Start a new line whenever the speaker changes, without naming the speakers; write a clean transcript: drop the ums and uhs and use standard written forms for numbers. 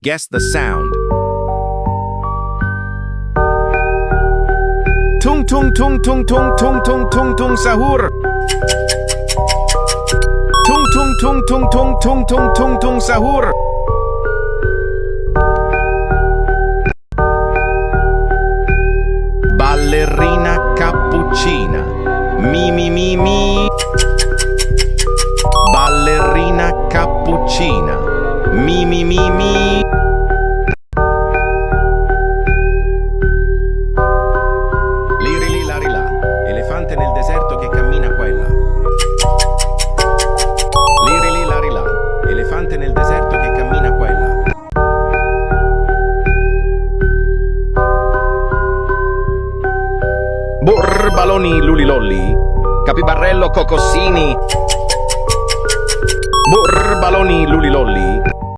Guess the sound. Tung tung tung tung tung tung tung tung tung sahur. Tung tung tung tung tung tung tung tung tung sahur. Ballerina cappuccina. Mi mi mi mi. Ballerina cappuccina. Mi mi mi mi. Liri li lari là. Elefante nel deserto che cammina qua e là. Liri li lari là. Elefante nel deserto che cammina qua e là. Burbaloni lulilolli. Capibarello cocossini. Burbaloni lulilolli.